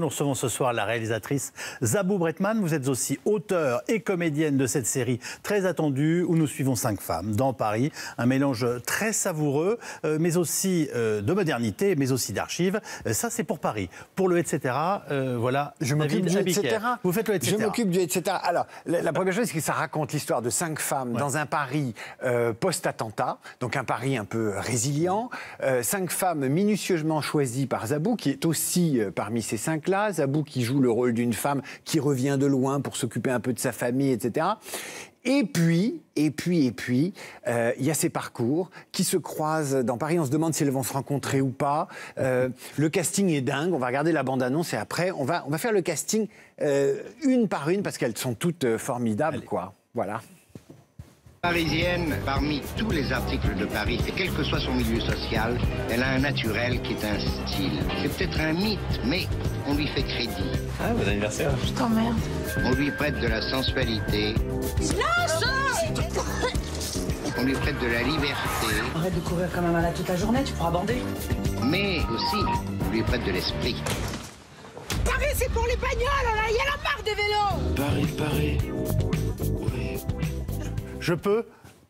Nous recevons ce soir la réalisatrice Zabou Breitman. Vous êtes aussi auteure et comédienne de cette série très attendue où nous suivons 5 femmes dans Paris. Un mélange très savoureux, mais aussi de modernité, mais aussi d'archives. Ça, c'est pour Paris. Pour le etc., voilà. Je m'occupe du etc. Vous faites le etc. Je m'occupe du etc. Alors, la première chose, c'est que ça raconte l'histoire de 5 femmes dans un Paris post-attentat, donc un Paris un peu résilient. 5 femmes minutieusement choisies par Zabou, qui est aussi parmi ces 5 là, Zabou qui joue le rôle d'une femme qui revient de loin pour s'occuper un peu de sa famille, etc. Et puis, il y a ces parcours qui se croisent dans Paris. On se demande si elles vont se rencontrer ou pas. Le casting est dingue. On va regarder la bande-annonce et après, on va faire le casting une par une parce qu'elles sont toutes formidables, quoi. Voilà. Parisienne, parmi tous les articles de Paris, et quel que soit son milieu social, elle a un naturel qui est un style. C'est peut-être un mythe, mais on lui fait crédit. Ah, bon anniversaire. Je t'emmerde. On lui prête de la sensualité. On lui prête de la liberté. Arrête de courir comme un malade toute la journée, tu pourras bander. Mais aussi, on lui prête de l'esprit. Paris, c'est pour les bagnoles, là, il y a la marque des vélos. Paris. Oui. Je peux.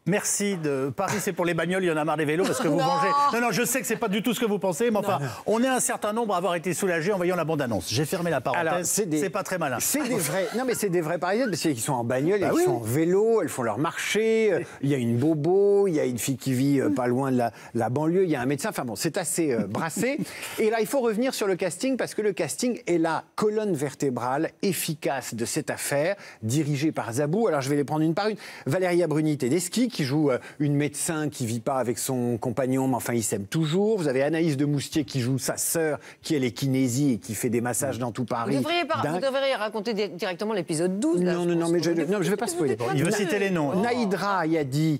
Merci de Paris, c'est pour les bagnoles, il y en a marre des vélos parce que vous mangez. Non, je sais que c'est pas du tout ce que vous pensez, mais enfin, on est un certain nombre à avoir été soulagés en voyant la bande-annonce. J'ai fermé la parenthèse, c'est pas très malin. C'est des vrais. Non, mais c'est des vrais Parisiennes parce qu'ils sont en bagnole, ils sont en vélo, elles font leur marché. Il y a une bobo, il y a une fille qui vit pas loin de la banlieue, il y a un médecin. Enfin bon, c'est assez brassé. Et là, il faut revenir sur le casting parce que le casting est la colonne vertébrale efficace de cette affaire, dirigée par Zabou. Alors, je vais les prendre une par une. Valéria Bruni-Tedeschi, qui joue une médecin qui vit pas avec son compagnon, mais enfin, ils s'aiment toujours. Vous avez Anaïs de Moustier qui joue sa sœur, qui elle est kinésie et qui fait des massages dans tout Paris. Vous devriez raconter directement l'épisode 12. Là, non, mais je ne vais pas spoiler. Il veut citer les noms. Naïdra Yadi,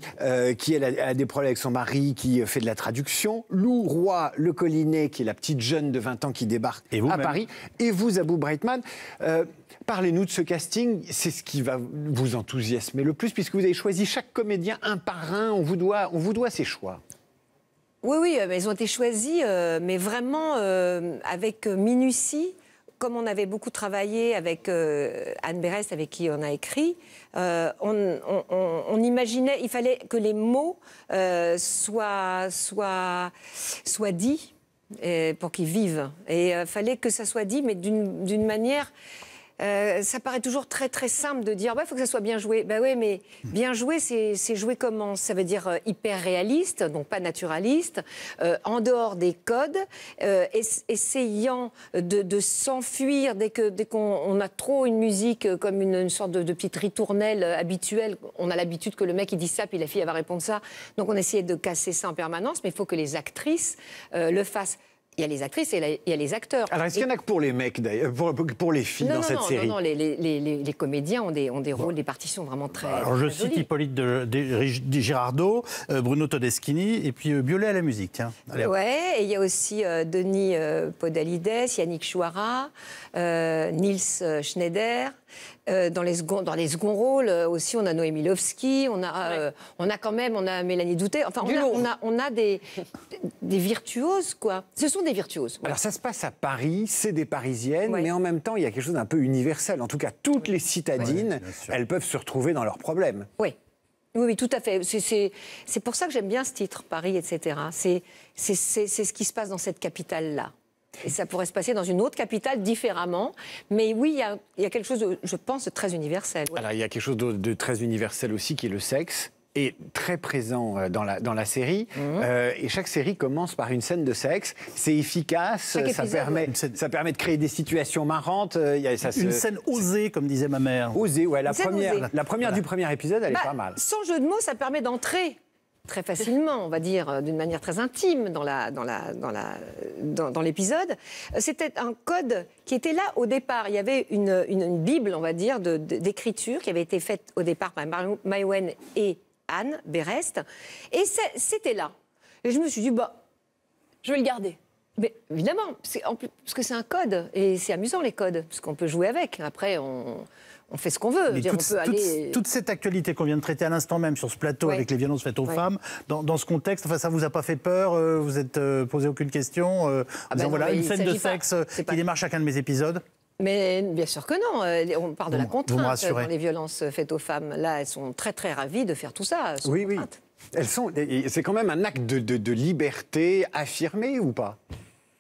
qui elle a des problèmes avec son mari, qui fait de la traduction. Lou Roy Le Collinet, qui est la petite jeune de 20 ans qui débarque à Paris. Et vous, Zabou Breitman. Parlez-nous de ce casting, c'est ce qui va vous enthousiasmer le plus, puisque vous avez choisi chaque comédien un par un, on vous doit ces choix. Oui, mais ils ont été choisis, mais vraiment avec minutie. Comme on avait beaucoup travaillé avec Anne Berest, avec qui on a écrit, on imaginait, il fallait que les mots soient dits pour qu'ils vivent. Et il fallait que ça soit dit, mais d'une manière... ça paraît toujours très très simple de dire il faut que ça soit bien joué. Ben oui, mais bien joué, c'est jouer comment? Ça veut dire hyper réaliste, donc pas naturaliste, en dehors des codes, essayant de s'enfuir dès qu'on a trop une musique comme une sorte de petite ritournelle habituelle. On a l'habitude que le mec il dit ça puis la fille elle va répondre ça. Donc on essayait de casser ça en permanence, mais il faut que les actrices le fassent. Il y a les actrices et il y a les acteurs. Alors, est-ce qu'il y en a que pour les mecs, d'ailleurs, pour les filles dans cette série? Non, les comédiens ont des rôles, des partitions vraiment très... Alors, je cite Hippolyte de Girardot, Bruno Todeschini et puis Biolay à la musique. Tiens. Ouais, et il y a aussi Denis Podalides, Yannick Chouara, Nils Schneider. Dans les seconds rôles aussi, on a Noémie Lovski, on a Mélanie Doutet. Enfin, on a des virtuoses, quoi. Ce sont des virtuoses. Voilà. Alors, ça se passe à Paris, c'est des Parisiennes, mais en même temps, il y a quelque chose d'un peu universel. En tout cas, toutes les citadines, elles peuvent se retrouver dans leurs problèmes. Oui, tout à fait. C'est pour ça que j'aime bien ce titre, Paris, etc. C'est ce qui se passe dans cette capitale-là. Et ça pourrait se passer dans une autre capitale différemment. Mais oui, il y a quelque chose, je pense, de très universel. Alors, il y a quelque chose de très universel aussi, qui est le sexe, et très présent dans la série. Et chaque série commence par une scène de sexe. C'est efficace, ça permet de créer des situations marrantes. Une scène osée, comme disait ma mère. Osée, ouais. La première du premier épisode, elle est pas mal. Sans jeu de mots, ça permet d'entrer très facilement, on va dire, d'une manière très intime dans l'épisode. C'était un code qui était là au départ. Il y avait une bible, on va dire, d'écriture qui avait été faite au départ par Maïwenn et Anne Berest. Et c'était là. Et je me suis dit, je vais le garder. Mais évidemment, parce que c'est un code. Et c'est amusant, les codes, parce qu'on peut jouer avec. Après, on fait ce qu'on veut. Mais On peut aller... toute cette actualité qu'on vient de traiter à l'instant même sur ce plateau avec les violences faites aux femmes, dans ce contexte, enfin, ça vous a pas fait peur? Vous êtes posé aucune question en disant voilà, une scène de sexe qui démarre chacun de mes épisodes? Mais bien sûr que non. On parle de la contrainte vous dans les violences faites aux femmes. Là, elles sont très très ravies de faire tout ça. Oui. C'est quand même un acte de liberté affirmé ou pas?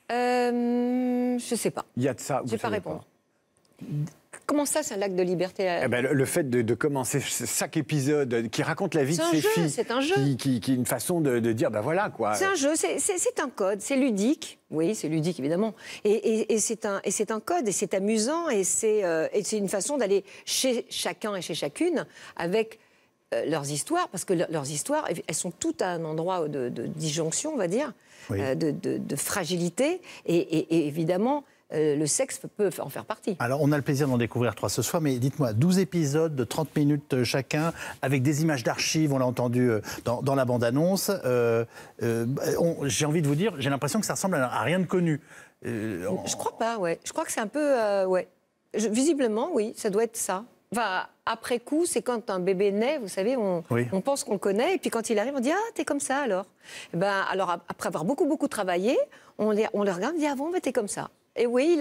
Je sais pas. Il y a de ça. Je ne sais pas répondre. Comment ça, c'est un acte de liberté? Le fait de commencer chaque épisode qui raconte la vie de ces filles, c'est un jeu. Qui est une façon de dire, ben voilà quoi. C'est un jeu, c'est un code, c'est ludique. Oui, c'est ludique évidemment. Et c'est un code, et c'est amusant, et c'est une façon d'aller chez chacun et chez chacune avec leurs histoires, parce que leurs histoires, elles sont toutes à un endroit de disjonction, on va dire, de fragilité, et évidemment. Le sexe peut en faire partie. Alors, on a le plaisir d'en découvrir 3 ce soir, mais dites-moi, 12 épisodes de 30 minutes chacun, avec des images d'archives, on l'a entendu dans la bande-annonce. J'ai envie de vous dire, j'ai l'impression que ça ressemble à rien de connu. Je crois pas, ouais. Je crois que c'est un peu... visiblement, oui, ça doit être ça. Enfin, après coup, c'est quand un bébé naît, vous savez, on pense qu'on le connaît, et puis quand il arrive, on dit « Ah, t'es comme ça, alors ?» Alors, après avoir beaucoup travaillé, on les regarde, on dit « Ah bon, t'es comme ça ?» Et oui,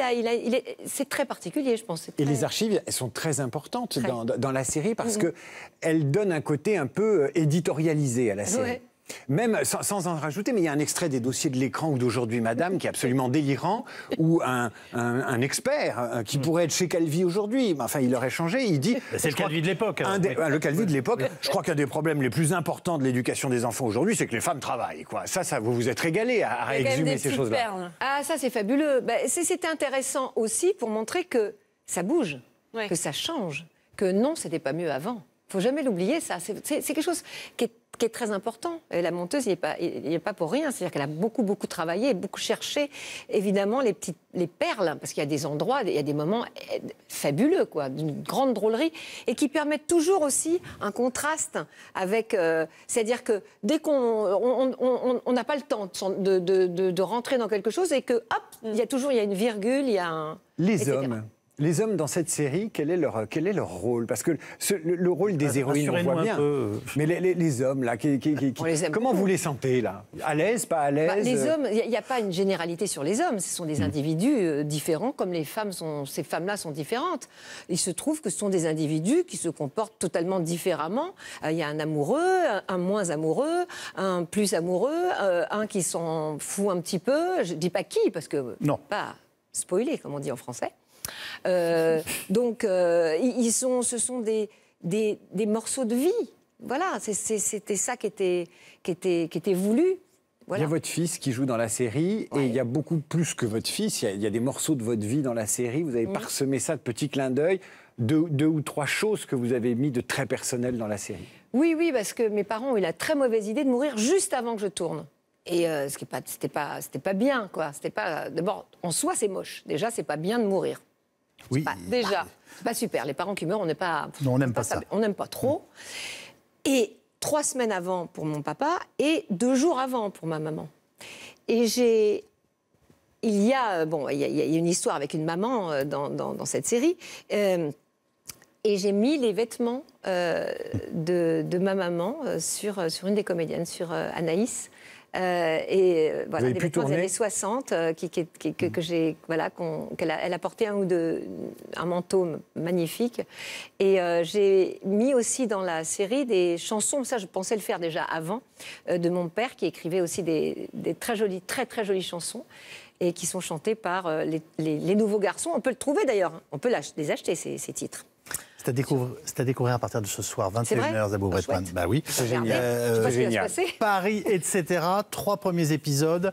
c'est très particulier, je pense. Et les archives, elles sont très importantes dans la série parce qu'elles donnent un côté un peu éditorialisé à la série. Ouais. Même sans en rajouter, mais il y a un extrait des dossiers de l'écran ou d'Aujourd'hui Madame qui est absolument délirant, où un expert qui pourrait être chez Calvi aujourd'hui, enfin il aurait changé, il dit... C'est le Calvi de l'époque. Le Calvi de l'époque, je crois qu'un des problèmes les plus importants de l'éducation des enfants aujourd'hui, c'est que les femmes travaillent. Quoi. Ça vous vous êtes régalé à exhumer ces choses-là. Ah, ça c'est fabuleux. C'était intéressant aussi pour montrer que ça bouge, que ça change, que non, c'était pas mieux avant. Il ne faut jamais l'oublier, ça. C'est quelque chose qui est très important. Et la monteuse, il n'y est pas pour rien. C'est-à-dire qu'elle a beaucoup travaillé, beaucoup cherché, évidemment, les perles, parce qu'il y a des endroits, il y a des moments fabuleux, quoi, d'une grande drôlerie, et qui permettent toujours aussi un contraste avec... c'est-à-dire que dès qu'on n'a pas le temps de rentrer dans quelque chose, et que, hop, il y a une virgule, il y a un... Les hommes dans cette série, quel est leur rôle? Parce que le rôle des héroïnes, on voit bien. Mais les hommes, là, comment vous les sentez, là? À l'aise, pas à l'aise? Les hommes, il n'y a pas une généralité sur les hommes. Ce sont des individus différents, comme les femmes ces femmes-là sont différentes. Il se trouve que ce sont des individus qui se comportent totalement différemment. Il y a un amoureux, un moins amoureux, un plus amoureux, un qui s'en fout un petit peu. Je ne dis pas qui, parce que... Non. Pas spoiler, comme on dit en français. Donc, ce sont des morceaux de vie. Voilà, c'était ça qui était voulu. Voilà. Il y a votre fils qui joue dans la série, et il y a beaucoup plus que votre fils. Il y a des morceaux de votre vie dans la série. Vous avez parsemé ça de petits clins d'œil. 2 ou 3 choses que vous avez mis de très personnelles dans la série. Oui, parce que mes parents ont eu la très mauvaise idée de mourir juste avant que je tourne. Et c'était pas bien, quoi. D'abord, en soi, c'est moche. Déjà, c'est pas bien de mourir. Oui. Déjà, c'est pas super. Les parents qui meurent, on n'est pas... Non, on n'aime pas ça. On n'aime pas trop. Et 3 semaines avant pour mon papa et 2 jours avant pour ma maman. Et il y a une histoire avec une maman dans cette série. Et j'ai mis les vêtements de ma maman sur une des comédiennes, sur Anaïs. Voilà, des vêtements des années 60 qu'elle a porté un manteau magnifique. Et j'ai mis aussi dans la série des chansons, ça je pensais le faire déjà avant, de mon père qui écrivait aussi des très jolies chansons et qui sont chantées par les nouveaux garçons. On peut le trouver d'ailleurs, on peut les acheter ces titres. C'est à découvrir à partir de ce soir, 21h, Zabou Bretman. Bah oui. C'est génial. Paris, etc. 3 premiers épisodes.